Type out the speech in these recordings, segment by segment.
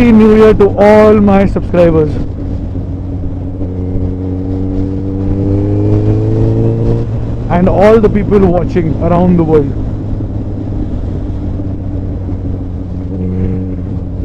Happy New Year to all my subscribers. And all the people watching around the world.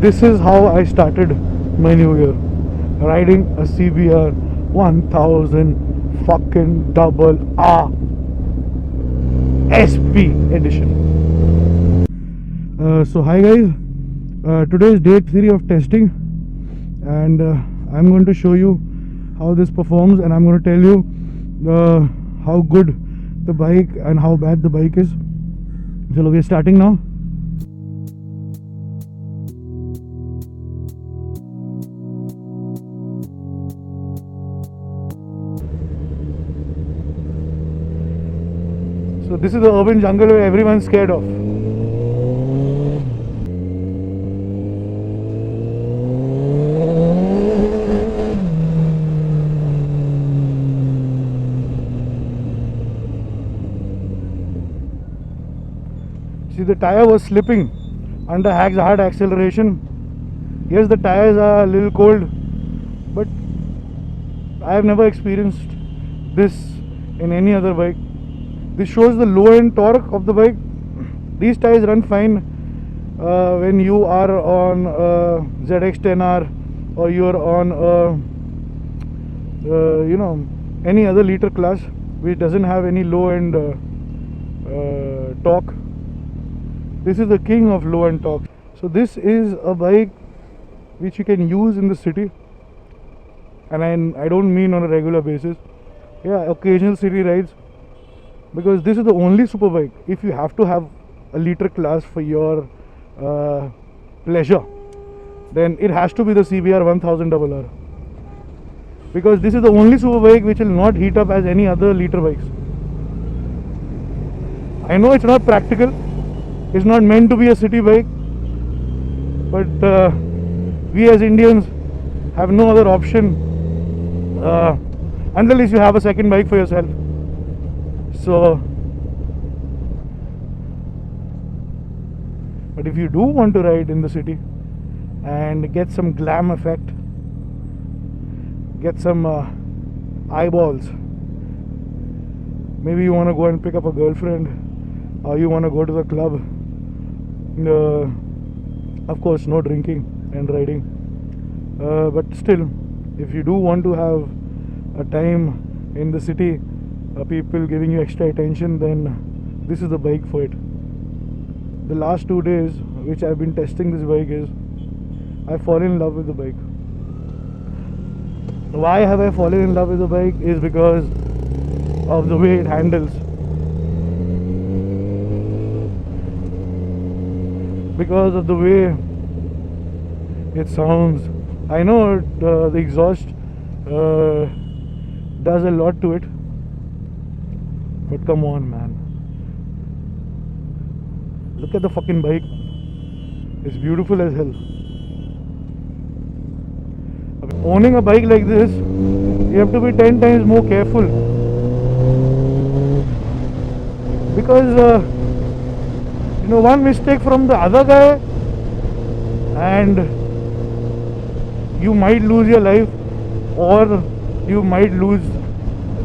This is how I started my new year. Riding a CBR 1000 fucking double R SP edition. So hi guys, today is day 3 of testing, and I'm going to show you how this performs, and I'm going to tell you how good the bike and how bad the bike is. So we're starting now. So this is the urban jungle where everyone's scared of. See, the tire was slipping under hard acceleration. Yes, the tires are a little cold, but I have never experienced this in any other bike. This shows the low end torque of the bike. These tires run fine when you are on ZX10R or you are on any other liter class which doesn't have any low end torque. This is the king of low end torque. So this is a bike which you can use in the city, and I don't mean on a regular basis. Yeah, occasional city rides, because this is the only super bike. If you have to have a liter class for your pleasure, then it has to be the CBR 1000RR, because this is the only super bike which will not heat up as any other liter bikes. I know it's not practical, it's not meant to be a city bike, but we as Indians have no other option unless you have a second bike for yourself. So, but if you do want to ride in the city and get some glam effect, get some eyeballs, maybe you want to go and pick up a girlfriend, or you want to go to the club, of course no drinking and riding, but still, if you do want to have a time in the city, people giving you extra attention, then this is the bike for it. The last 2 days which I've been testing this bike is I fallen in love with the bike. Why have I fallen in love with the bike? Is because of the way it handles, because of the way it sounds. I know the exhaust does a lot to it, but come on, man. Look at the fucking bike. It's beautiful as hell. Owning a bike like this, you have to be 10 times more careful, because one mistake from the other guy and you might lose your life, or you might lose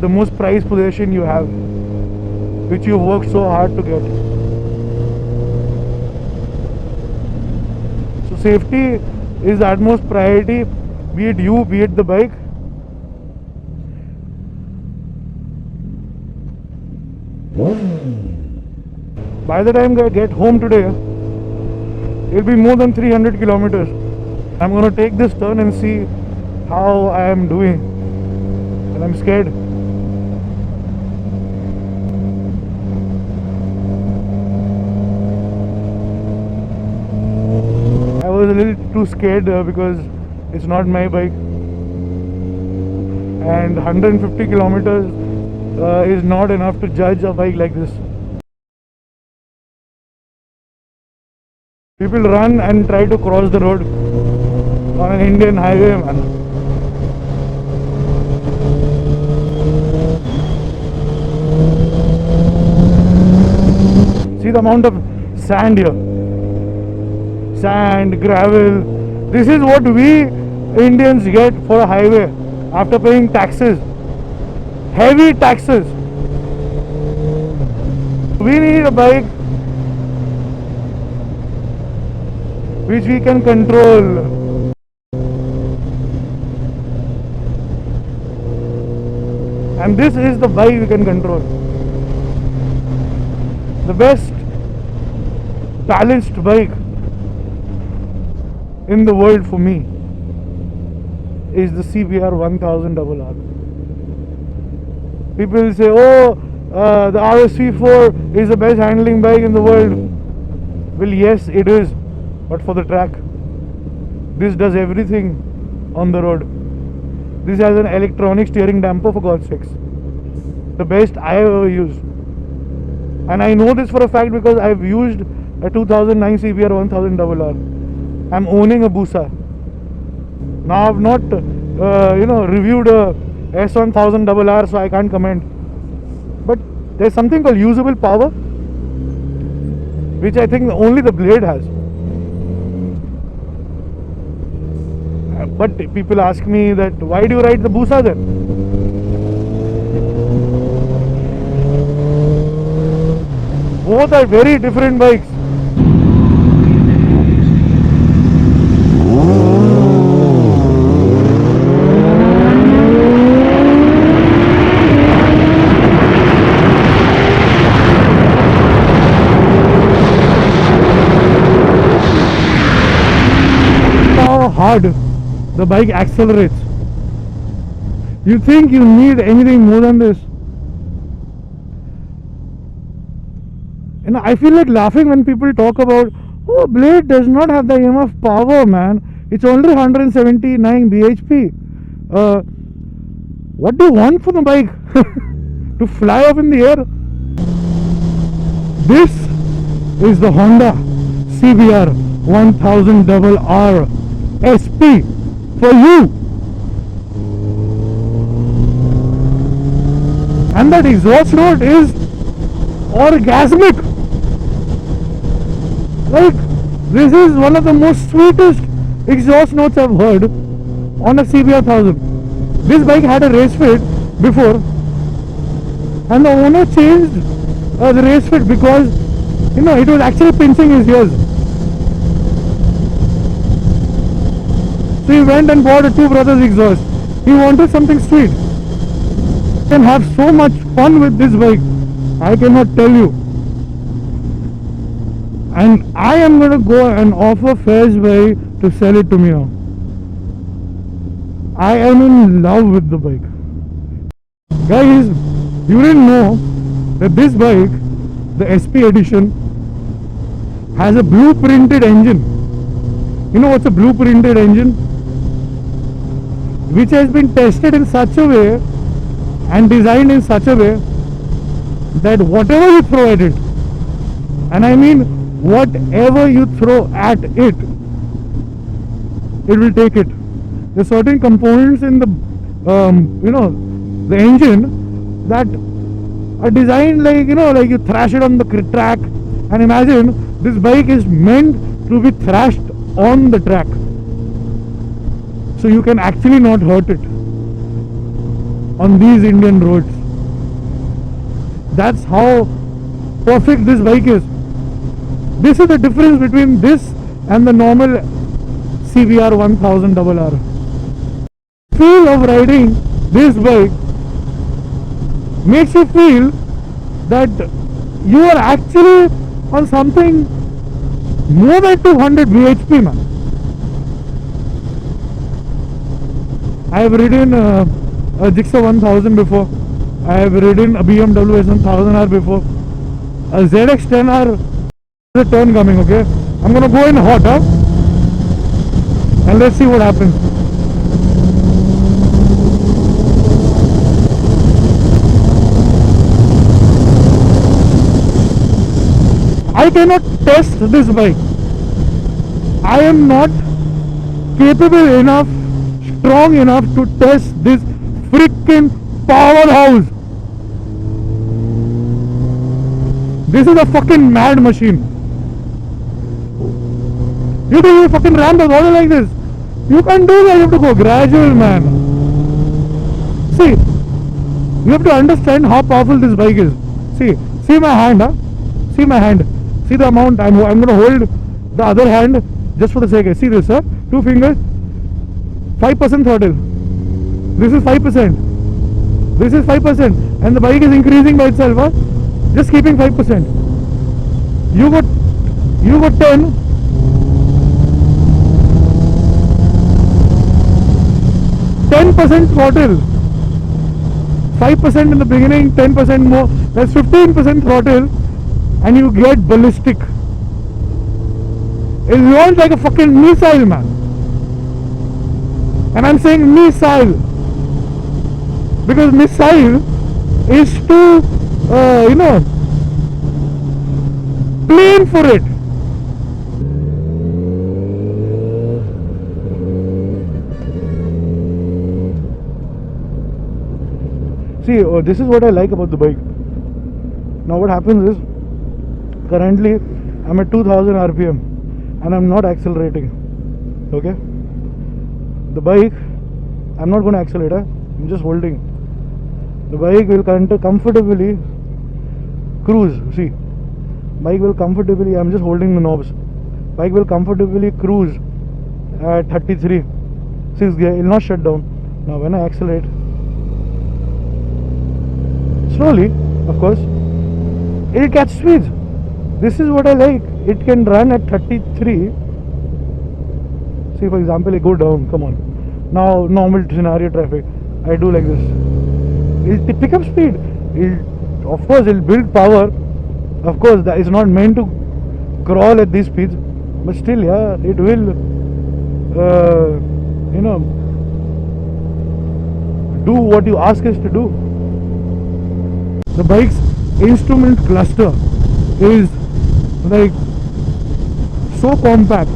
the most prized possession you have, which you worked so hard to get. So safety is the utmost priority, be it you, be it the bike. By the time I get home today, it will be more than 300 kilometers. I'm going to take this turn and see how I am doing, and I'm scared. I was a little too scared because it's not my bike, and 150 kilometers is not enough to judge a bike like this. People run and try to cross the road on an Indian highway, man. See the amount of sand here. Sand, gravel, This is what we Indians get for a highway after paying taxes, heavy taxes. We need a bike which we can control. And this is the bike we can control. The best balanced bike in the world for me is the CBR 1000RR. People say, oh, the RSV4 is the best handling bike in the world. Well, yes, it is, but for the track. This does everything on the road. This has an electronic steering damper, for God's sakes. The best I have ever used. And I know this for a fact because I've used a 2009 CBR 1000RR. I'm owning a Busa. Now I've not, reviewed a S1000RR, so I can't comment. But there's something called usable power, which I think only the Blade has. But people ask me that why do you ride the Busa then? Both are very different bikes. How hard the bike accelerates. You think you need anything more than this? And I feel like laughing when people talk about, oh, Blade does not have the enough power, man. It's only 179 bhp. What do you want from the bike? To fly off in the air? This is the Honda CBR 1000RR SP for you. And that exhaust note is orgasmic. Like, this is one of the most sweetest exhaust notes I've heard on a CBR 1000. This bike had a race fit before, and the owner changed the race fit because it was actually pinching his ears. So he went and bought a Two Brothers exhaust. He wanted something sweet. You can have so much fun with this bike, I cannot tell you. And I am going to go and offer Fairs Bhai to sell it to me now. I am in love with the bike. Guys, you didn't know that this bike, the SP edition, has a blueprinted engine. You know what's a blueprinted engine? Which has been tested in such a way and designed in such a way that whatever you throw at it, and I mean whatever you throw at it, it will take it. There are certain components in the the engine that are designed like like you thrash it on the track, and imagine this bike is meant to be thrashed on the track, so you can actually not hurt it on these Indian roads. That's how perfect this bike is. This is the difference between this and the normal CBR 1000RR. Feel of riding this bike makes you feel that you are actually on something more than 200 bhp, man. I have ridden a Gixxer 1000 before. I have ridden a BMW S1000R before. A ZX10R. There's a turn coming, okay? I'm gonna go in hot, huh? And let's see what happens. I cannot test this bike. I am not capable enough, strong enough to test this freaking powerhouse. This is a fucking mad machine. You think you fucking ram the water like this? You can't do that, you have to go gradual, man. See, you have to understand how powerful this bike is. See my hand, huh? See my hand. See the amount. I'm going to hold the other hand just for the sake. See this, huh? 2 fingers, 5% throttle. This is 5%. This is 5%. And the bike is increasing by itself, huh? Just keeping 5%. You got 10. 10% throttle, 5% in the beginning, 10% more, that's 15% throttle, and you get ballistic. It runs like a fucking missile, man. And I'm saying missile because missile is too, plain for it. See, this is what I like about the bike. Now what happens is, currently I'm at 2000 RPM and I'm not accelerating. Okay? The bike, I'm not going to accelerate, I'm just holding. The bike will comfortably cruise. See, bike will comfortably, I'm just holding the knobs. Bike will comfortably cruise at 33. 6 gear, it will not shut down. Now when I accelerate, slowly, of course, it will catch speeds. This is what I like. It can run at 33. See, for example, I go down. Come on. Now, normal scenario traffic, I do like this. It will pick up speed. Of course, it will build power. Of course, that is not meant to crawl at these speeds. But still, yeah, it will, do what you ask us to do. The bike's instrument cluster is like so compact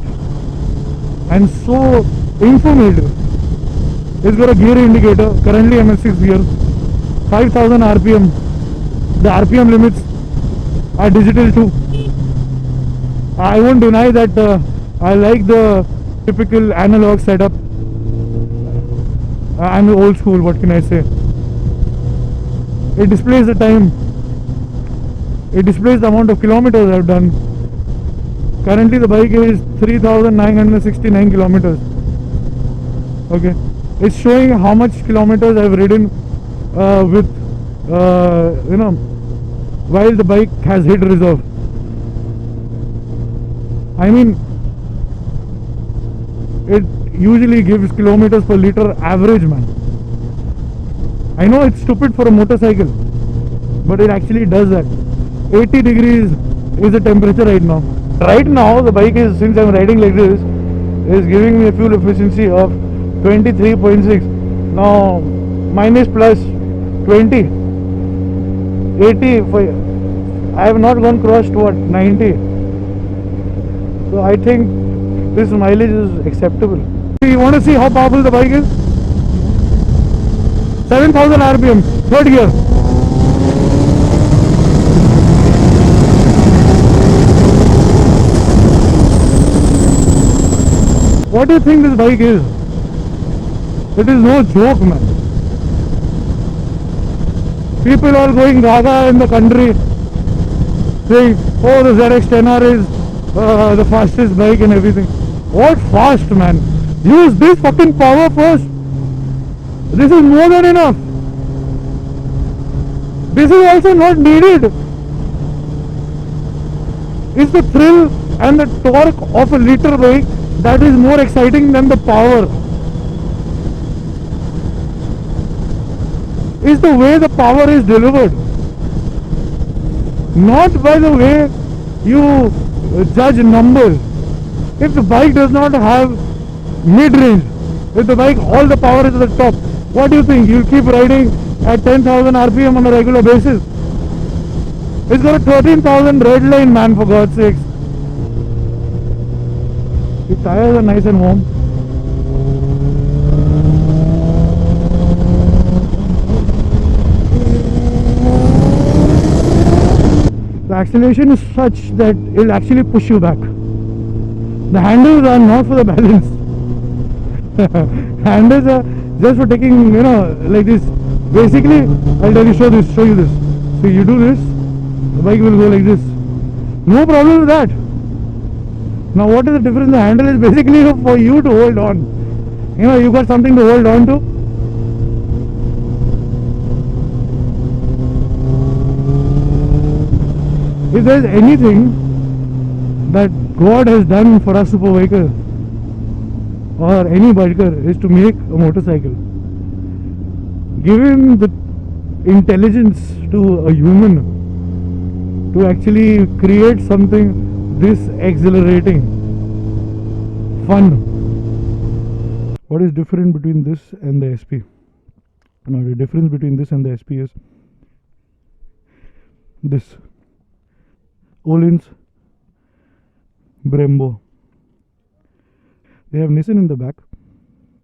and so informative. It's got a gear indicator. Currently I'm at 6 gears, 5000 RPM. The RPM limits are digital too. I won't deny that I like the typical analog setup. I'm old school, what can I say? It displays the time. It displays the amount of kilometers I've done. Currently the bike is 3969 kilometers. Okay, it's showing how much kilometers I've ridden while the bike has hit reserve. I mean, it usually gives kilometers per liter average, man. I know it's stupid for a motorcycle, but it actually does that. 80 degrees is the temperature right now. Right now the bike is, since I'm riding like this, is giving me a fuel efficiency of 23.6. Now minus plus 20, 80. I have not gone cross to what, 90. So I think this mileage is acceptable. You want to see how powerful the bike is? 7000 RPM, third gear. What do you think this bike is? It is no joke, man. People are going gaga in the country saying, oh, the ZX-10R is the fastest bike and everything. What fast, man? Use this fucking power first. This is more than enough. This is also not needed. It's the thrill and the torque of a liter bike that is more exciting than the power. It's the way the power is delivered, not by the way you judge numbers. If the bike does not have mid-range, if the bike all the power is at the top, what do you think? You'll keep riding at 10,000 RPM on a regular basis? It's got a 13,000 red line, man, for God's sakes. The tires are nice and warm. The acceleration is such that it will actually push you back. The handles are not for the balance. Handles are just for taking, like this. Basically, I'll tell you, show you this. So you do this, the bike will go like this. No problem with that. Now what is the difference? The handle is basically for you to hold on. You got something to hold on to. If there is anything that God has done for us super biker or any biker is to make a motorcycle. Giving the intelligence to a human to actually create something this exhilarating, fun. What is different between this and the SP? Now the difference between this and the SP is this. Olin's Brembo. They have Nissan in the back,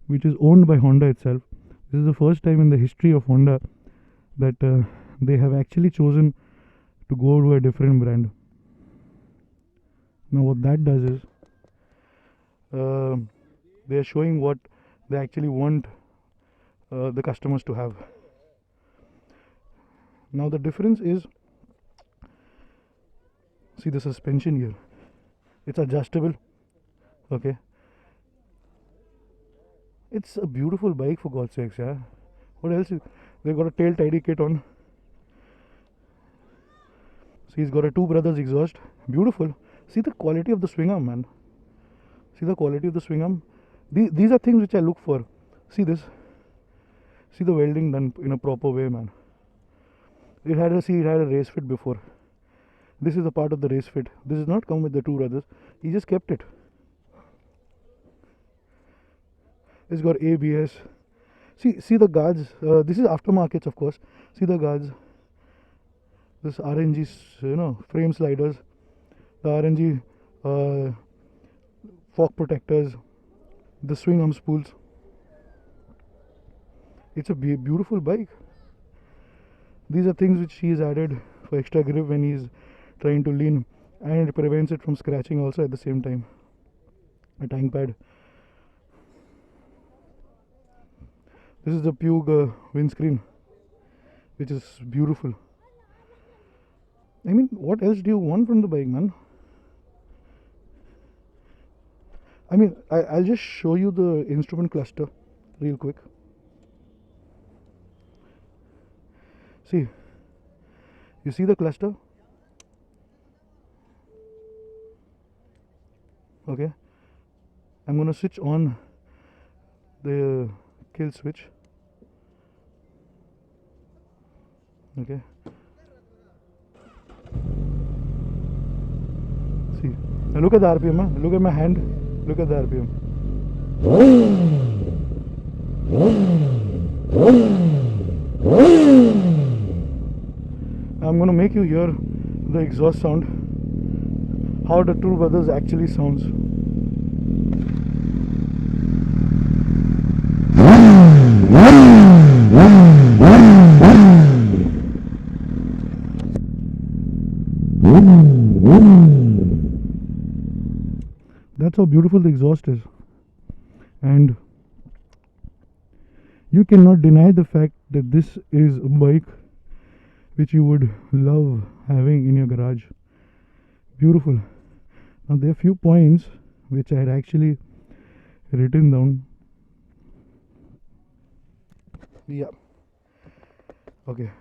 which is owned by Honda itself. This is the first time in the history of Honda that they have actually chosen to go to a different brand. Now what that does is they are showing what they actually want the customers to have. Now the difference is, see the suspension here, it's adjustable. Okay, it's a beautiful bike, for God's sakes. Yeah, what else they got a tail tidy kit on. See, he's got a Two Brothers exhaust, beautiful. See the quality of the swing arm, man. See the quality of the swing arm. These are things which I look for. See this, see the welding done in a proper way, man. It had a race fit before. This is a part of the race fit. This does not come with the Two Brothers. He just kept it. It's got ABS. See the guards. This is aftermarkets, of course. See the guards. This RNG, frame sliders. The RNG fork protectors. The swing arm spools. It's a beautiful bike. These are things which he has added for extra grip when he's trying to lean, and it prevents it from scratching also at the same time. A tank pad. This is the Pugue windscreen, which is beautiful. I mean, what else do you want from the bike, man? I mean, I'll just show you the instrument cluster real quick. See, you see the cluster? Okay, I'm gonna switch on the kill switch. Okay, see, now look at the RPM, huh? Look at my hand, look at the RPM. I'm gonna make you hear the exhaust sound, how the Two Brothers actually sounds. That's how beautiful the exhaust is, and you cannot deny the fact that this is a bike which you would love having in your garage. Beautiful. Now there are few points which I had actually written down. Yeah. Okay.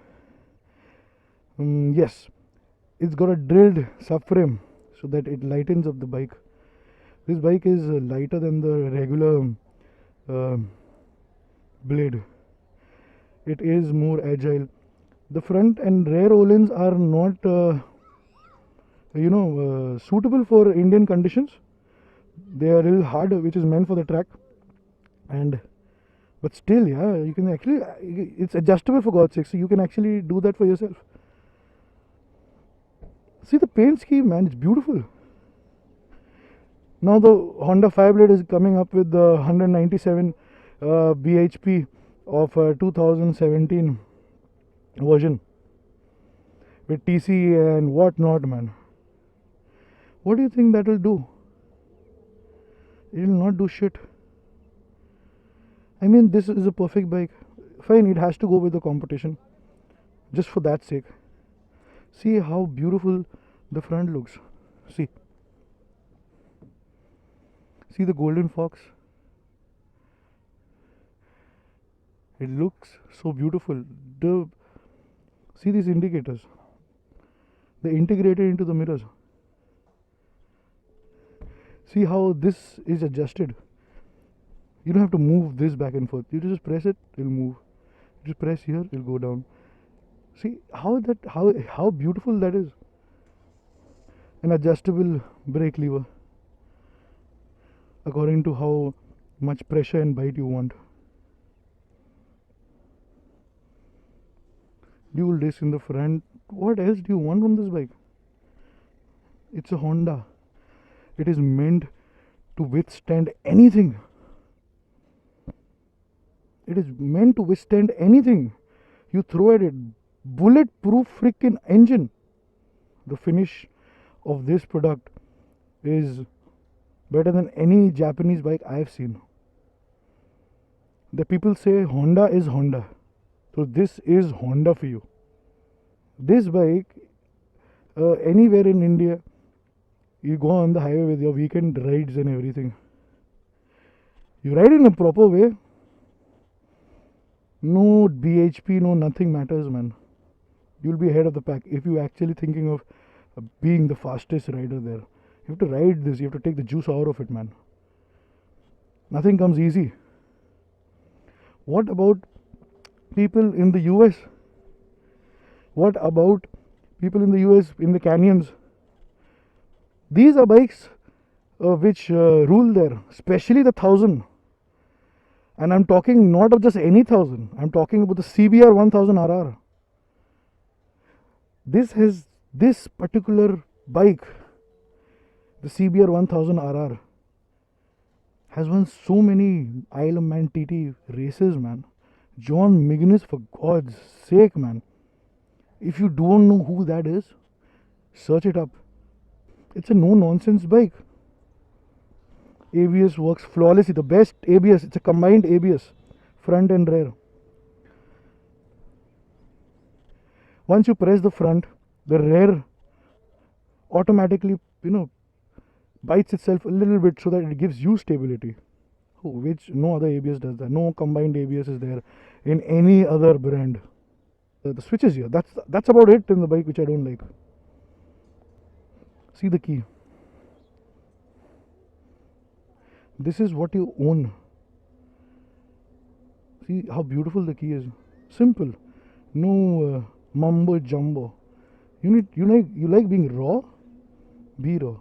Yes, it's got a drilled subframe so that it lightens up the bike. This bike is lighter than the regular blade. It is more agile. The front and rear Olins are not suitable for Indian conditions. They are a little hard, which is meant for the track, but still, yeah, you can actually, it's adjustable, for God's sake, so you can actually do that for yourself. See the paint scheme, man, it's beautiful. Now the Honda Fireblade is coming up with the 197 bhp of 2017 version with TC and whatnot, man. What do you think that will do? It will not do shit. I mean, this is a perfect bike. Fine, it has to go with the competition. Just for that sake. See how beautiful the front looks. See. See the golden fox. It looks so beautiful. See these indicators. They integrated into the mirrors. See how this is adjusted. You don't have to move this back and forth. You just press it, it'll move. You just press here, it'll go down. See how beautiful that is. An adjustable brake lever according to how much pressure and bite you want. Dual disc in the front. What else do you want from this bike? It's a Honda. It is meant to withstand anything. It is meant to withstand anything you throw at it. Bulletproof freaking engine. The finish of this product is better than any Japanese bike I have seen. The people say Honda is Honda. So this is Honda for you. This bike, anywhere in India, you go on the highway with your weekend rides and everything. You ride in a proper way. No BHP, no nothing matters, man. You'll be ahead of the pack if you're actually thinking of being the fastest rider there. You have to ride this. You have to take the juice out of it, man. Nothing comes easy. What about people in the US? What about people in the US in the canyons? These are bikes which rule there, especially the 1000. And I'm talking not of just any 1000. I'm talking about the CBR 1000RR. This particular bike, the CBR 1000RR, has won so many Isle of Man TT races, man. John McGuinness, for God's sake, man. If you don't know who that is, search it up. It's a no-nonsense bike. ABS works flawlessly. The best ABS. It's a combined ABS, front and rear. Once you press the front, the rear automatically, bites itself a little bit so that it gives you stability, which no other ABS does that. No combined ABS is there in any other brand. The switches here, that's about it in the bike which I don't like. See the key. This is what you own. See how beautiful the key is. Simple. No mumbo jumbo. You like being raw? Be raw.